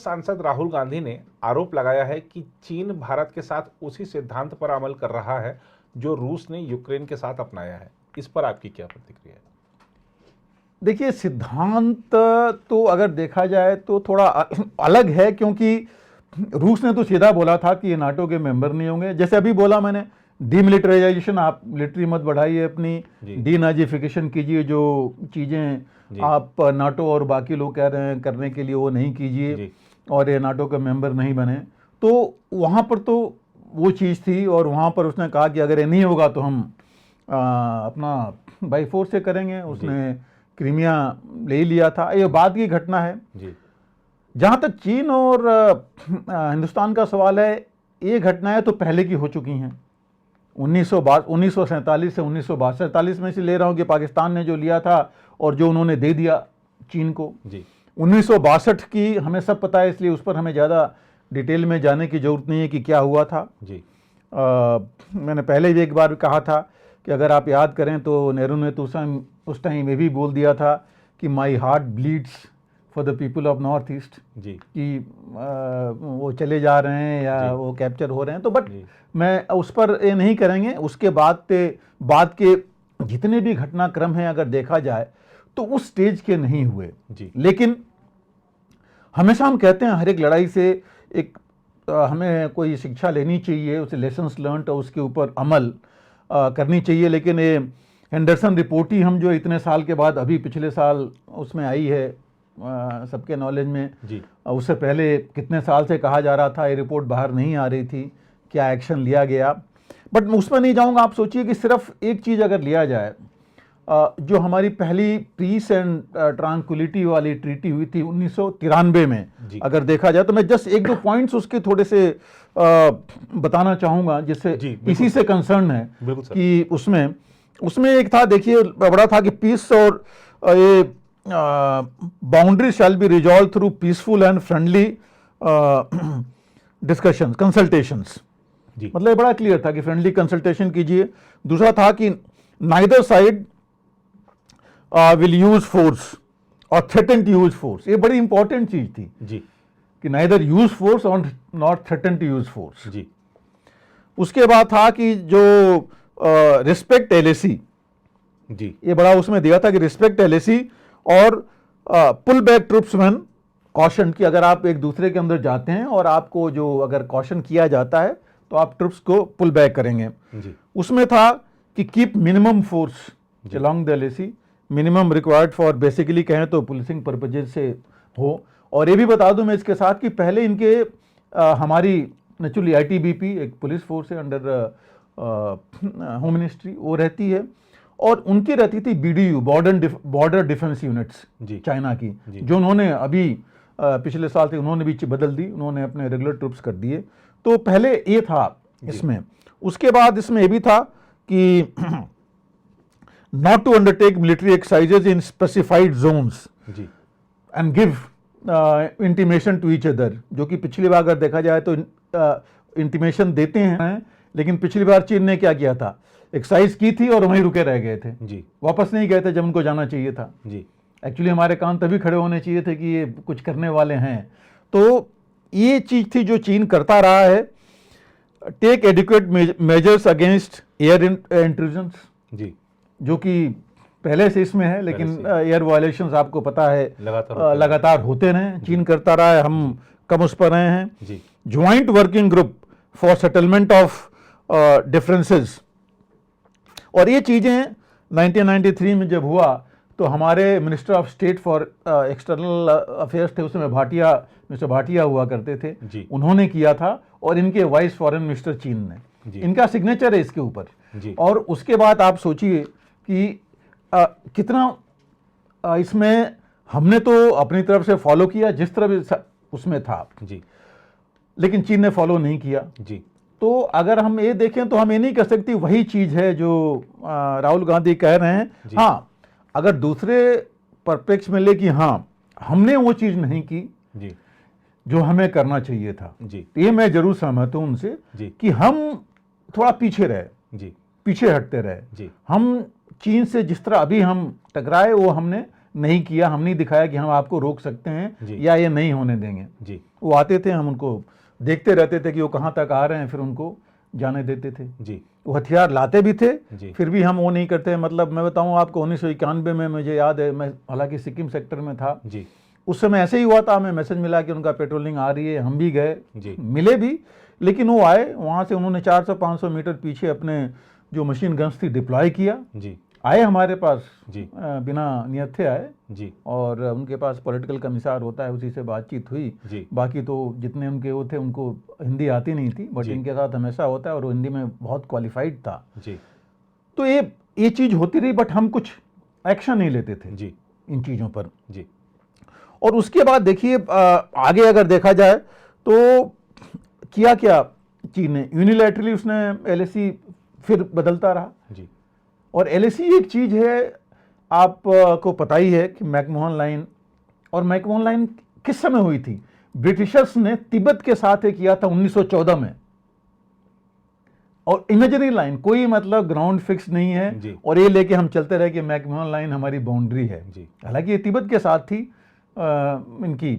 सांसद राहुल गांधी ने आरोप लगाया है कि चीन भारत के साथ उसी सिद्धांत पर अमल कर रहा है जो रूस ने यूक्रेन के साथ अपनाया है। इस पर आपकी क्या प्रतिक्रिया है? देखिए, सिद्धांत तो अगर देखा जाए तो थोड़ा अलग है, क्योंकि रूस ने तो सीधा बोला था कि ये नाटो के मेंबर नहीं होंगे। जैसे अभी बोला मैंने, डीमिलिटराइजेशन, आप मिलिट्री मत बढ़ाइए अपनी, डीनाजिफिकेशन कीजिए, जो चीज़ें आप नाटो और बाकी लोग कह रहे हैं करने के लिए वो नहीं कीजिए, और ये नाटो का मेंबर नहीं बने। तो वहाँ पर तो वो चीज़ थी, और वहाँ पर उसने कहा कि अगर ये नहीं होगा तो हम अपना बाई फोर्स से करेंगे। उसने क्रीमिया ले लिया था। ये बाद की घटना है। जहाँ तक चीन और हिंदुस्तान का सवाल है, ये घटनाएं तो पहले की हो चुकी हैं। 1947 से 1947 में से ले रहा हूँ कि पाकिस्तान ने जो लिया था और जो उन्होंने दे दिया चीन को। 1962 की हमें सब पता है, इसलिए उस पर हमें ज़्यादा डिटेल में जाने की ज़रूरत नहीं है कि क्या हुआ था। मैंने पहले भी एक बार कहा था कि अगर आप याद करें तो नेहरू ने तो उस टाइम ये भी बोल दिया था कि my heart bleeds for the people of north east, कि वो चले जा रहे हैं या वो कैप्चर हो रहे हैं। तो बट मैं उस पर ये नहीं करेंगे। उसके बाद के जितने भी घटनाक्रम हैं अगर देखा जाए तो उस स्टेज के नहीं हुए। लेकिन हमेशा हम कहते हैं हर एक लड़ाई से एक हमें कोई शिक्षा लेनी चाहिए, उसे लेसन्स लर्नड और उसके ऊपर अमल करनी चाहिए। लेकिन ये हेंडरसन रिपोर्ट ही हम जो इतने साल के बाद अभी पिछले साल उसमें आई है सबके नॉलेज में, उससे पहले कितने साल से कहा जा रहा था, ये रिपोर्ट बाहर नहीं आ रही थी, क्या एक्शन लिया गया। बट मैं उसमें नहीं जाऊंगा। आप सोचिए कि सिर्फ एक चीज़ अगर लिया जाए, जो हमारी पहली पीस एंड ट्रांक्विलिटी वाली ट्रीटी हुई थी 1993 में, अगर देखा जाए तो मैं जस्ट एक दो पॉइंट्स उसके थोड़े से बताना चाहूँगा जिससे इसी से कंसर्न है कि उसमें एक था, देखिए बड़ा था कि पीस और ये boundary shall be resolve through peaceful and friendly discussions, consultations. मतलब ये बड़ा क्लियर था कि फ्रेंडली कंसल्टेशन कीजिए। दूसरा था कि neither side will use force और थ्रेटन टू यूज फोर्स। ये बड़ी इंपॉर्टेंट चीज थी कि नाइदर यूज फोर्स और not threaten to use force. उसके बाद था कि जो रिस्पेक्ट एलएसी, ये बड़ा उसमें दिया था कि रिस्पेक्ट एलएसी और pull back troops when caution, की अगर आप एक दूसरे के अंदर जाते हैं और आपको जो अगर कॉशन किया जाता है तो आप ट्रूप्स को पुल बैक करेंगे। उसमें था कि keep minimum force along the LAC, minimum required for, basically कहें तो पुलिसिंग पर्पजेज से हो। और ये भी बता दूं मैं इसके साथ कि पहले इनके हमारी नेचुरली आईटीबीपी एक पुलिस फोर्स है अंडर होम मिनिस्ट्री, वो रहती है, और उनकी रहती थी BDU, border defence units China की, जो उन्होंने अभी पिछले साल से उन्होंने भी बदल दी, उन्होंने अपने रेगुलर ट्रूप्स कर दिए। तो पहले ये था इसमें। उसके बाद इसमें ये भी था कि not to undertake military exercises in specified zones and give intimation to each other, जो कि पिछली बार अगर देखा जाए तो इंटीमेशन देते हैं, लेकिन पिछली बार चीन ने क्या किया था, एक्सरसाइज की थी और वहीं रुके रह गए थे, वापस नहीं गए थे जब उनको जाना चाहिए था। एक्चुअली हमारे कान तभी खड़े होने चाहिए थे कि ये कुछ करने वाले हैं। तो ये चीज थी जो चीन करता रहा है। Take adequate measures against air intrusions, जो कि पहले से इसमें है, लेकिन एयर वायलेशंस आपको पता है लगातार होते रहे, चीन करता रहा है, हम कम उस पर रहे हैं। Joint working group for settlement of differences, और ये चीजें 1993 में जब हुआ तो हमारे minister of state for external affairs थे, उसमें मिस्टर भाटिया हुआ करते थे, उन्होंने किया था, और इनके वाइस फॉरेन मिनिस्टर चीन ने, इनका सिग्नेचर है इसके ऊपर। और उसके बाद आप सोचिए कि कितना इसमें हमने तो अपनी तरफ से फॉलो किया जिस तरह उसमें था, लेकिन चीन ने फॉलो नहीं किया। तो अगर हम ये देखें तो हम ये नहीं कह सकते वही चीज है जो राहुल गांधी कह रहे हैं। हाँ, अगर दूसरे परपेक्स में ले कि हाँ हमने वो चीज नहीं की जो हमें करना चाहिए था, ये मैं जरूर सहमत हूं उनसे कि हम थोड़ा पीछे रहे, पीछे हटते रहे। हम चीन से जिस तरह अभी हम टकराए वो हमने नहीं किया, हम नहीं दिखाया कि हम आपको रोक सकते हैं या ये नहीं होने देंगे जी। वो आते थे, हम उनको देखते रहते थे कि वो कहाँ तक आ रहे हैं, फिर उनको जाने देते थे जी। वो हथियार लाते भी थे जी। फिर भी हम वो नहीं करते। मतलब मैं बताऊं आपको 1991 में मुझे याद है, मैं हालांकि सिक्किम सेक्टर में था जी। उस समय ऐसे ही हुआ था, हमें मैसेज मिला कि उनका पेट्रोलिंग आ रही है, हम भी गए जी। मिले भी, लेकिन वो आए वहाँ से उन्होंने 400-500 मीटर पीछे अपने जो मशीन गन्स थी डिप्लॉय किया, जी। आए हमारे पास जी। बिना नियत थे आए जी। और उनके पास पॉलिटिकल कमिश्नर होता है, उसी से बातचीत हुई जी। बाकी तो जितने उनके वो थे उनको हिंदी आती नहीं थी, बट इनके साथ हमेशा होता है और वो हिंदी में बहुत क्वालिफाइड था जी। तो ये चीज़ होती रही, बट हम कुछ एक्शन नहीं लेते थे जी। इन चीज़ों पर। जी। और उसके बाद देखिए आगे अगर देखा जाए तो किया क्या चीन ने, यूनिलैटरली उसने एलएसी फिर बदलता रहा जी। और एलएसी एक चीज़ है आपको पता ही है कि मैकमोहन लाइन, और मैकमोहन लाइन किस समय हुई थी, ब्रिटिशर्स ने तिब्बत के साथ किया था 1914 में, और इमेजिनरी लाइन कोई मतलब ग्राउंड फिक्स नहीं है और ये लेके हम चलते रहे कि मैकमोहन लाइन हमारी बाउंड्री है। हालांकि ये तिब्बत के साथ थी इनकी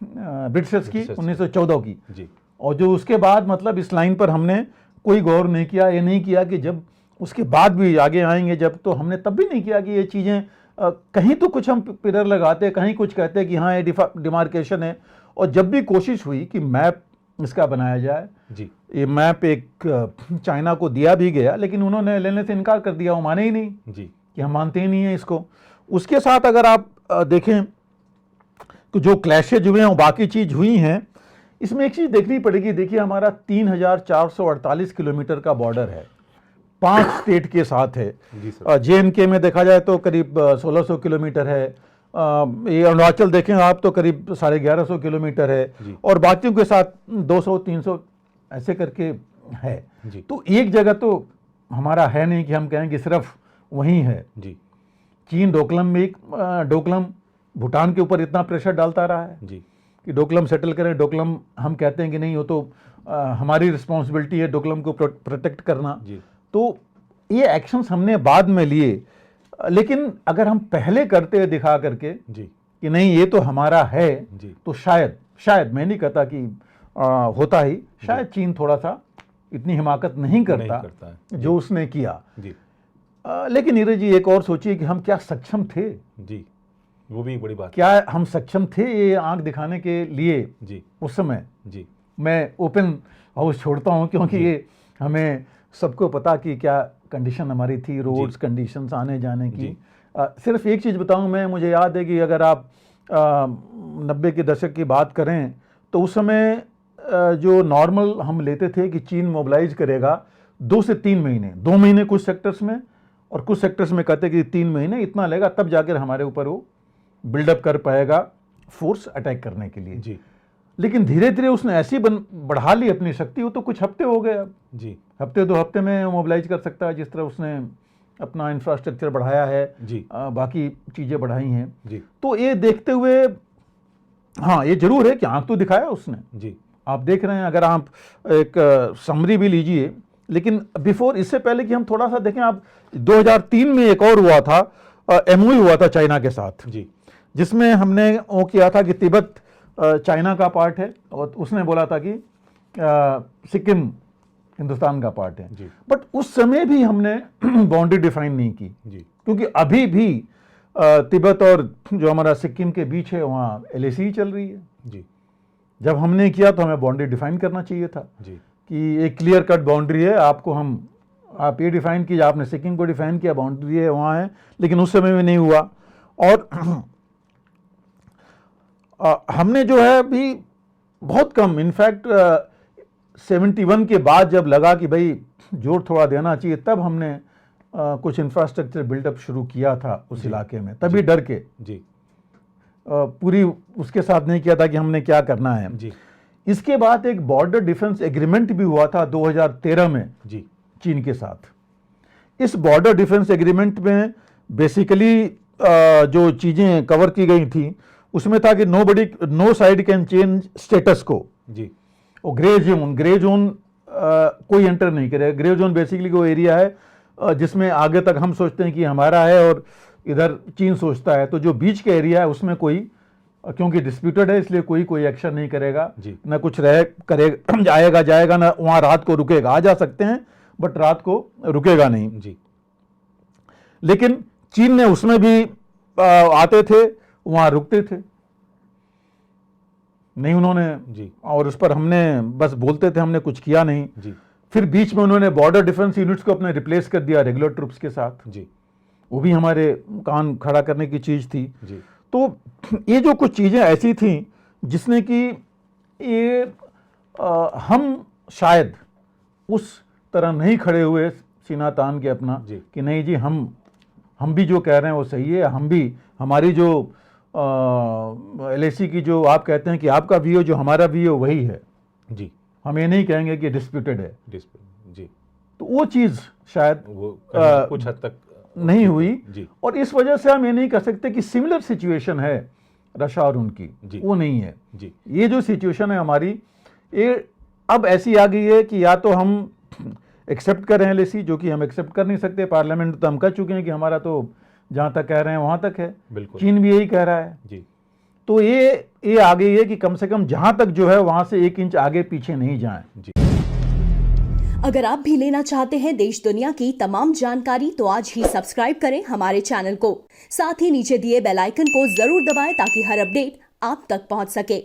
ब्रिटिशर्स की 1914 की जी। और जो उसके बाद मतलब इस लाइन पर हमने कोई गौर नहीं किया, ये नहीं किया कि जब उसके बाद भी आगे आएंगे जब, तो हमने तब भी नहीं किया कि ये चीज़ें कहीं तो कुछ हम पिलर लगाते, कहीं कुछ कहते कि हाँ ये डिमार्केशन है। और जब भी कोशिश हुई कि मैप इसका बनाया जाए जी, ये मैप एक चाइना को दिया भी गया, लेकिन उन्होंने लेने से इनकार कर दिया, वो माने ही नहीं जी कि हम मानते ही नहीं है इसको। उसके साथ अगर आप देखें तो जो क्लैशेज हुए हैं और बाकी चीज़ हुई हैं, इसमें एक चीज़ देखनी पड़ेगी। देखिए हमारा 3448 किलोमीटर का बॉर्डर है, 5 स्टेट के साथ है। JNK में देखा जाए तो करीब 1600 किलोमीटर है, ये अरुणाचल देखें आप तो करीब 1150 किलोमीटर है, और बाकियों के साथ 200-300 ऐसे करके है। तो एक जगह तो हमारा है नहीं कि हम कहें कि सिर्फ वहीं है जी। चीन डोकलम में डोकलम भूटान के ऊपर इतना प्रेशर डालता रहा है जी कि डोकलम सेटल करें। डोकलम हम कहते हैं कि नहीं, वो तो हमारी रिस्पॉन्सिबिलिटी है डोकलम को प्रोटेक्ट करना जी। तो ये एक्शंस हमने बाद में लिए, लेकिन अगर हम पहले करते दिखा करके जी कि नहीं ये तो हमारा है जी, तो शायद मैं नहीं कहता कि होता ही, शायद चीन थोड़ा सा इतनी हिमाकत नहीं करता जो उसने किया जी। लेकिन नीरज जी एक और सोचिए कि हम क्या सक्षम थे जी, वो भी बड़ी बात, क्या हम सक्षम थे ये आंख दिखाने के लिए जी उस समय जी। मैं ओपन हाउस छोड़ता हूँ क्योंकि ये हमें सबको पता कि क्या कंडीशन हमारी थी, रोड्स कंडीशंस आने जाने की। सिर्फ एक चीज़ बताऊँ मैं, मुझे याद है कि अगर आप 90 के दशक की बात करें तो उस समय जो नॉर्मल हम लेते थे कि चीन मोबिलाइज करेगा 2 से 3 महीने, 2 महीने कुछ सेक्टर्स में और कुछ सेक्टर्स में कहते कि 3 महीने इतना लेगा, तब जाकर हमारे ऊपर वो बिल्डअप कर पाएगा फोर्स अटैक करने के लिए जी। लेकिन धीरे धीरे उसने ऐसी बढ़ा ली अपनी शक्ति, वो तो कुछ हफ्ते हो गए अब जी, हफ्ते 2 हफ्ते में मोबिलाइज कर सकता है, जिस तरह उसने अपना इंफ्रास्ट्रक्चर बढ़ाया है जी, बाकी चीज़ें बढ़ाई हैं जी। तो ये देखते हुए हाँ ये जरूर है कि आंख तो दिखाया उसने जी, आप देख रहे हैं। अगर आप एक समरी भी लीजिए, लेकिन बिफोर, इससे पहले कि हम थोड़ा सा देखें, आप 2003 में एक और हुआ था, MOU हुआ था चाइना के साथ जी, जिसमें हमने वो किया था कि तिब्बत चाइना का पार्ट है और उसने बोला था कि सिक्किम हिंदुस्तान का पार्ट है जी। बट उस समय भी हमने बाउंड्री डिफाइन नहीं की जी, क्योंकि अभी भी तिब्बत और जो हमारा सिक्किम के बीच है वहाँ LAC चल रही है जी। जब हमने किया तो हमें बाउंड्री डिफाइन करना चाहिए था जी, कि एक क्लियर कट बाउंड्री है, आपको आप ये डिफाइन कीजिए, आपने सिक्किम को डिफाइन किया, बाउंड्री है वहाँ है, लेकिन उस समय में नहीं हुआ। और हमने जो है अभी बहुत कम, इनफैक्ट 71 के बाद जब लगा कि भाई जोर थोड़ा देना चाहिए, तब हमने कुछ इंफ्रास्ट्रक्चर बिल्डअप शुरू किया था उस इलाके में, तभी डर के जी, पूरी उसके साथ नहीं किया था कि हमने क्या करना है जी। इसके बाद एक बॉर्डर डिफेंस एग्रीमेंट भी हुआ था 2013 में जी चीन के साथ। इस बॉर्डर डिफेंस एग्रीमेंट में बेसिकली जो चीज़ें कवर की गई थी उसमें था कि no side can change status quo जी। और ग्रे जोन कोई एंटर नहीं करेगा। ग्रे जोन बेसिकली वो एरिया है जिसमें आगे तक हम सोचते हैं कि हमारा है और इधर चीन सोचता है, तो जो बीच का एरिया है उसमें कोई, क्योंकि डिस्प्यूटेड है इसलिए कोई एक्शन नहीं करेगा, ना कुछ करेगा, जाएगा ना वहां रात को रुकेगा। आ जा सकते हैं बट रात को रुकेगा नहीं जी। लेकिन चीन ने उसमें भी आते थे, वहां रुकते थे नहीं उन्होंने जी। और उस पर हमने बस बोलते थे, हमने कुछ किया नहीं जी। फिर बीच में उन्होंने बॉर्डर डिफेंस यूनिट्स को अपने रिप्लेस कर दिया रेगुलर ट्रुप्स के साथ जी। वो भी हमारे कान खड़ा करने की चीज थी जी। तो ये जो कुछ चीजें ऐसी थी जिसने कि ये हम शायद उस तरह नहीं खड़े हुए सीना तान के अपना कि नहीं जी हम भी जो कह रहे हैं वो सही है, हम भी हमारी जो LAC की जो आप कहते हैं कि आपका व्यू जो हमारा व्यू वही है जी, हम ये नहीं कहेंगे कि डिस्प्यूटेड है जी। तो वो चीज शायद वो कुछ हद तक नहीं हुई जी। और इस वजह से हम ये नहीं कह सकते कि सिमिलर सिचुएशन है रशिया और उनकी जी। वो नहीं है जी। ये जो सिचुएशन है हमारी ये अब ऐसी आ गई है कि या तो हम एक्सेप्ट कर रहे हैं LAC जो कि हम एक्सेप्ट कर नहीं सकते, पार्लियामेंट तो हम कह चुके हैं कि हमारा तो जहां तक कह रहे हैं वहां तक है, चीन भी यही कह रहा है जी। तो ये आ गई है कि कम से कम जहां तक जो है वहां से 1 इंच आगे पीछे नहीं जाएं। जी। अगर आप भी लेना चाहते हैं देश दुनिया की तमाम जानकारी तो आज ही सब्सक्राइब करें हमारे चैनल को, साथ ही नीचे दिए बेल आइकन को जरूर दबाएं ताकि हर अपडेट आप तक पहुंच सके।